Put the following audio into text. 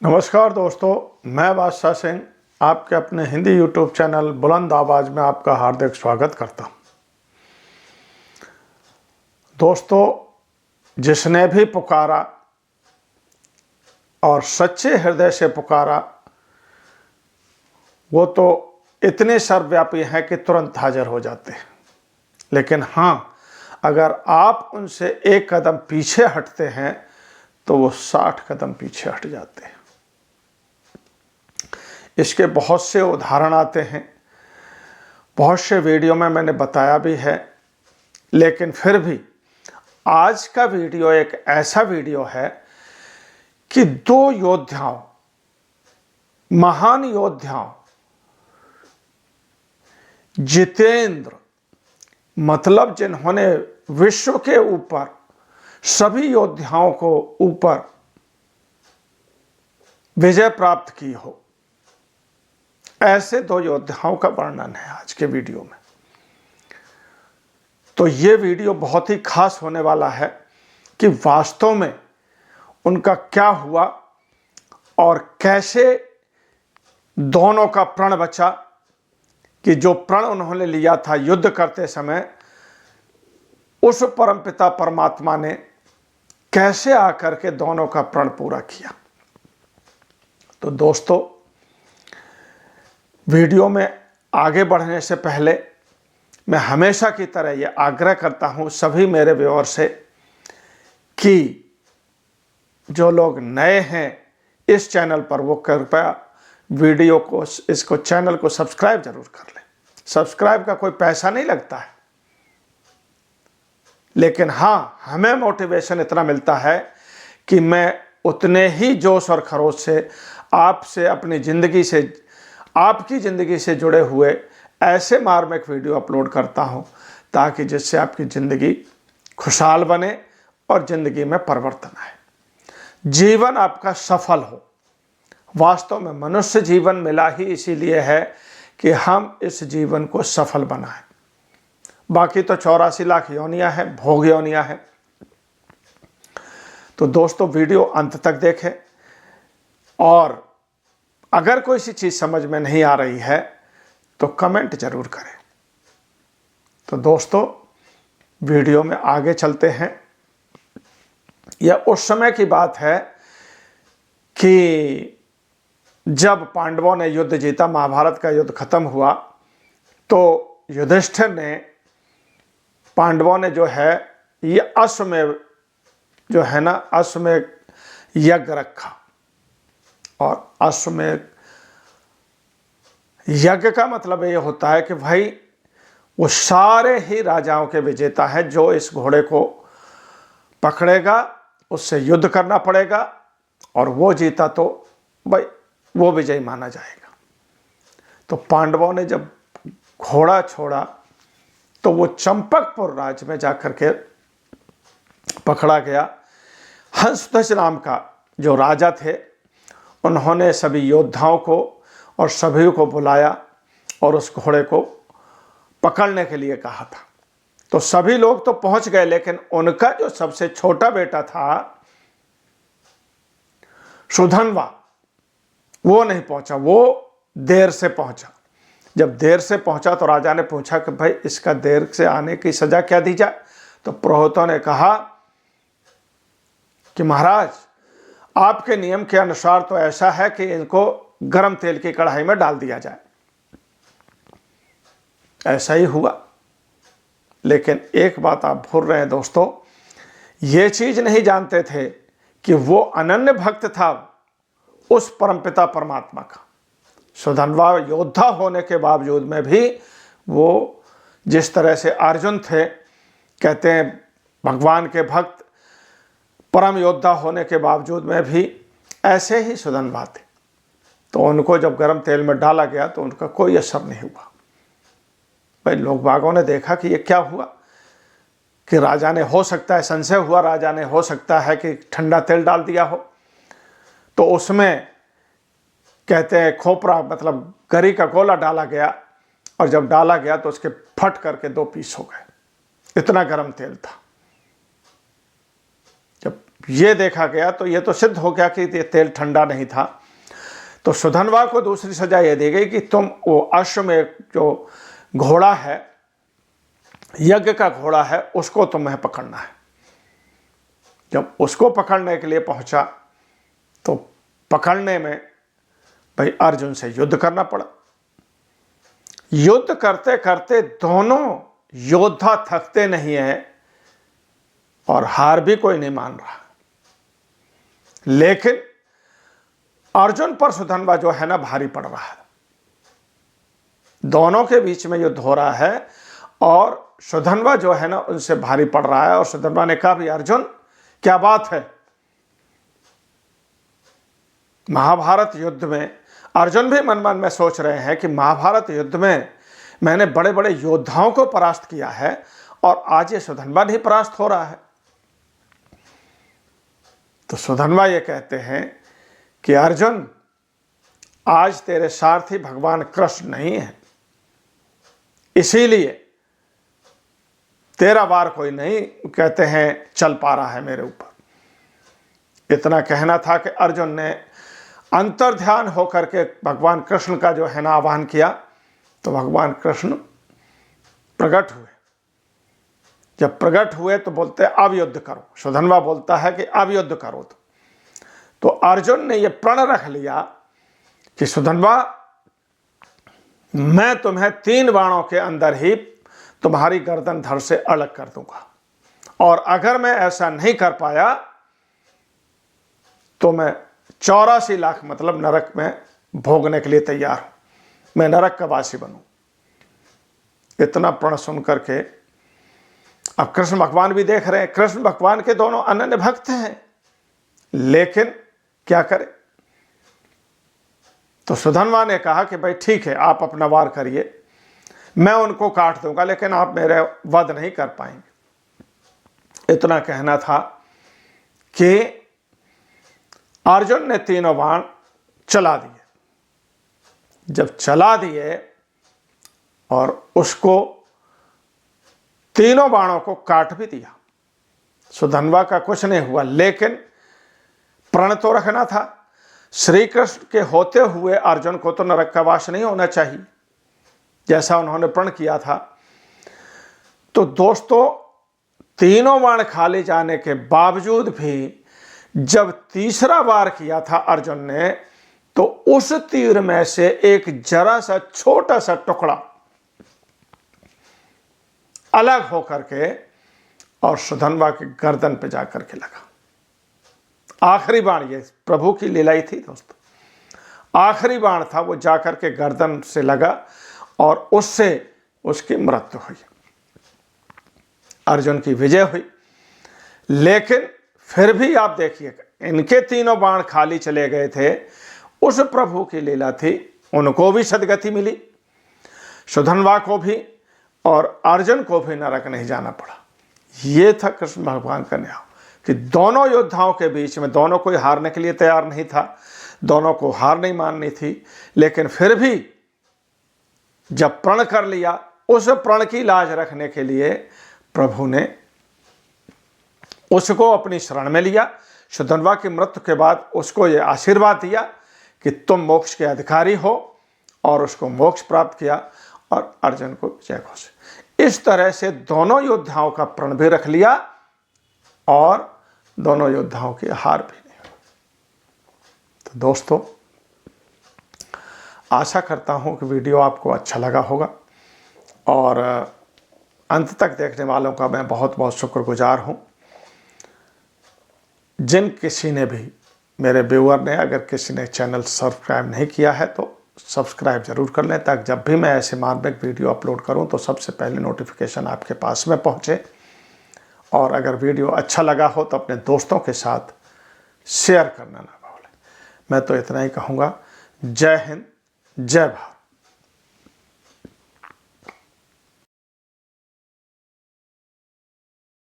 नमस्कार दोस्तों, मैं बादशाह सिंह आपके अपने हिंदी यूट्यूब चैनल बुलंद आवाज़ में आपका हार्दिक स्वागत करता हूं। दोस्तों, जिसने भी पुकारा और सच्चे हृदय से पुकारा वो तो इतने सर्वव्यापी हैं कि तुरंत हाजिर हो जाते हैं। लेकिन हाँ, अगर आप उनसे एक कदम पीछे हटते हैं तो वो 60 कदम पीछे हट जाते हैं। इसके बहुत से उदाहरण आते हैं, बहुत से वीडियो में मैंने बताया भी है, लेकिन फिर भी आज का वीडियो एक ऐसा वीडियो है कि दो योद्धाओं, महान योद्धाओं, जितेंद्र मतलब जिन्होंने विश्व के ऊपर सभी योद्धाओं को ऊपर विजय प्राप्त की हो, ऐसे दो योद्धाओं का वर्णन है आज के वीडियो में। तो ये वीडियो बहुत ही खास होने वाला है कि वास्तव में उनका क्या हुआ और कैसे दोनों का प्रण बचा, कि जो प्रण उन्होंने लिया था युद्ध करते समय, उस परमपिता परमात्मा ने कैसे आकर के दोनों का प्रण पूरा किया। तो दोस्तों, वीडियो में आगे बढ़ने से पहले मैं हमेशा की तरह ये आग्रह करता हूँ सभी मेरे व्यूअर से कि जो लोग नए हैं इस चैनल पर, वो कृपया वीडियो को, इसको चैनल को सब्सक्राइब जरूर कर लें। सब्सक्राइब का कोई पैसा नहीं लगता है, लेकिन हाँ, हमें मोटिवेशन इतना मिलता है कि मैं उतने ही जोश और खरोश से आपसे, अपनी ज़िंदगी से, आपकी ज़िंदगी से जुड़े हुए ऐसे मार्मिक वीडियो अपलोड करता हूं, ताकि जिससे आपकी ज़िंदगी खुशहाल बने और ज़िंदगी में परिवर्तन आए, जीवन आपका सफल हो। वास्तव में मनुष्य जीवन मिला ही इसीलिए है कि हम इस जीवन को सफल बनाएं। बाकी तो 84 लाख योनियां हैं, भोग योनियां हैं। तो दोस्तों, वीडियो अंत तक देखें और अगर कोई सी चीज़ समझ में नहीं आ रही है तो कमेंट जरूर करें। तो दोस्तों, वीडियो में आगे चलते हैं। यह उस समय की बात है कि जब पांडवों ने युद्ध जीता, महाभारत का युद्ध खत्म हुआ, तो युधिष्ठिर ने, पांडवों ने जो है ये अश्वमेध जो है ना, अश्वमेध यज्ञ रखा। और अश्वमेध यज्ञ का मतलब ये होता है कि भाई वो सारे ही राजाओं के विजेता है, जो इस घोड़े को पकड़ेगा उससे युद्ध करना पड़ेगा, और वो जीता तो भाई वो विजयी माना जाएगा। तो पांडवों ने जब घोड़ा छोड़ा तो वो चंपकपुर राज्य में जाकर के पकड़ा गया। हंसध्वज नाम का जो राजा थे, उन्होंने सभी योद्धाओं को और सभी को बुलाया और उस घोड़े को पकड़ने के लिए कहा था। तो सभी लोग तो पहुंच गए, लेकिन उनका जो सबसे छोटा बेटा था सुधन्वा, वो नहीं पहुंचा, वो देर से पहुंचा। जब देर से पहुंचा तो राजा ने पूछा कि भाई इसका देर से आने की सजा क्या दी जाए। तो पुरोहितों ने कहा कि महाराज, आपके नियम के अनुसार तो ऐसा है कि इनको गरम तेल की कढ़ाई में डाल दिया जाए। ऐसा ही हुआ। लेकिन एक बात आप भूल रहे हैं दोस्तों, ये चीज नहीं जानते थे कि वो अनन्य भक्त था उस परमपिता परमात्मा का। सुधन्वा योद्धा होने के बावजूद में भी वो, जिस तरह से अर्जुन थे, कहते हैं भगवान के भक्त, परम योद्धा होने के बावजूद में भी ऐसे ही सुधन्वा थे। तो उनको जब गर्म तेल में डाला गया तो उनका कोई असर नहीं हुआ। भाई लोग बागों ने देखा कि ये क्या हुआ, कि राजा ने, हो सकता है संशय हुआ, राजा ने हो सकता है कि ठंडा तेल डाल दिया हो। तो उसमें कहते हैं खोपरा मतलब गरी का गोला डाला गया, और जब डाला गया तो उसके फट करके 2 पीस हो गए। इतना गर्म तेल था। जब ये देखा गया तो ये तो सिद्ध हो गया कि ये तेल ठंडा नहीं था। तो सुधन्वा को दूसरी सजा ये दी गई कि तुम वो अश्वमेध जो घोड़ा है, यज्ञ का घोड़ा है, उसको तुम्हें पकड़ना है। जब उसको पकड़ने के लिए पहुंचा तो पकड़ने में भाई अर्जुन से युद्ध करना पड़ा। युद्ध करते करते दोनों योद्धा थकते नहीं है और हार भी कोई नहीं मान रहा, लेकिन अर्जुन पर सुधन्वा जो है ना भारी पड़ रहा है। दोनों के बीच में युद्ध हो रहा है और सुधन्वा जो है ना उनसे भारी पड़ रहा है। और सुधन्वा ने कहा भी अर्जुन क्या बात है। महाभारत युद्ध में अर्जुन भी मन मन में सोच रहे हैं कि महाभारत युद्ध में मैंने बड़े बड़े योद्धाओं को परास्त किया है और आज ये सुधन्वा नहीं परास्त हो रहा है। तो सुधन्वा ये कहते हैं कि अर्जुन आज तेरे सारथी भगवान कृष्ण नहीं है, इसीलिए तेरा वार कोई नहीं कहते हैं चल पा रहा है मेरे ऊपर। इतना कहना था कि अर्जुन ने अंतर्ध्यान होकर के भगवान कृष्ण का जो है ना आह्वान किया तो भगवान कृष्ण प्रकट हुए। जब प्रकट हुए तो बोलते अब युद्ध करो। सुधन्वा बोलता है कि अब युद्ध करो। तो अर्जुन ने यह प्रण रख लिया कि सुधन्वा मैं तुम्हें 3 बाणों के अंदर ही तुम्हारी गर्दन धड़ से अलग कर दूंगा, और अगर मैं ऐसा नहीं कर पाया तो मैं 84 लाख मतलब नरक में भोगने के लिए तैयार हूं, मैं नरक का वासी बनूं। इतना प्रण सुन करके अब कृष्ण भगवान भी देख रहे हैं। कृष्ण भगवान के दोनों अनन्य भक्त हैं, लेकिन क्या करें। तो सुधन्वा ने कहा कि भाई ठीक है, आप अपना वार करिए, मैं उनको काट दूंगा, लेकिन आप मेरे वध नहीं कर पाएंगे। इतना कहना था कि अर्जुन ने 3 बाण चला दिए। जब चला दिए और उसको 3 बाणों को काट भी दिया, सुधन्वा का कुछ नहीं हुआ, लेकिन प्रण तो रखना था। श्री कृष्ण के होते हुए अर्जुन को तो नरक का वास नहीं होना चाहिए, जैसा उन्होंने प्रण किया था। तो दोस्तों 3 बाण खाली जाने के बावजूद भी जब तीसरा वार किया था अर्जुन ने, तो उस तीर में से एक जरा सा छोटा सा टुकड़ा अलग होकर के और सुधन्वा के गर्दन पे जाकर के लगा। आखिरी बाण, ये प्रभु की लीला ही थी दोस्तों, आखिरी बाण था वो जाकर के गर्दन से लगा और उससे उसकी मृत्यु हुई, अर्जुन की विजय हुई। लेकिन फिर भी आप देखिए, इनके 3 बाण खाली चले गए थे, उस प्रभु की लीला थी, उनको भी सदगति मिली, सुधन्वा को भी, और अर्जुन को भी नरक नहीं जाना पड़ा। ये था कृष्ण भगवान का न्याय कि दोनों योद्धाओं के बीच में दोनों कोई हारने के लिए तैयार नहीं था, दोनों को हार नहीं माननी थी, लेकिन फिर भी जब प्रण कर लिया, उस प्रण की लाज रखने के लिए प्रभु ने उसको अपनी शरण में लिया। सुधन्वा की मृत्यु के बाद उसको ये आशीर्वाद दिया कि तुम मोक्ष के अधिकारी हो, और उसको मोक्ष प्राप्त किया और अर्जुन को विजय घोषित। इस तरह से दोनों योद्धाओं का प्रण भी रख लिया और दोनों योद्धाओं की हार भी नहीं हुई। तो दोस्तों आशा करता हूं कि वीडियो आपको अच्छा लगा होगा, और अंत तक देखने वालों का मैं बहुत बहुत शुक्रगुजार हूं। जिन किसी ने भी, मेरे व्यूअर ने अगर किसी ने चैनल सब्सक्राइब नहीं किया है तो सब्सक्राइब जरूर कर लें, ताकि जब भी मैं ऐसे मार्मिक वीडियो अपलोड करूं तो सबसे पहले नोटिफिकेशन आपके पास में पहुंचे। और अगर वीडियो अच्छा लगा हो तो अपने दोस्तों के साथ शेयर करना ना भूलें। मैं तो इतना ही कहूँगा। जय हिंद, जय भारत।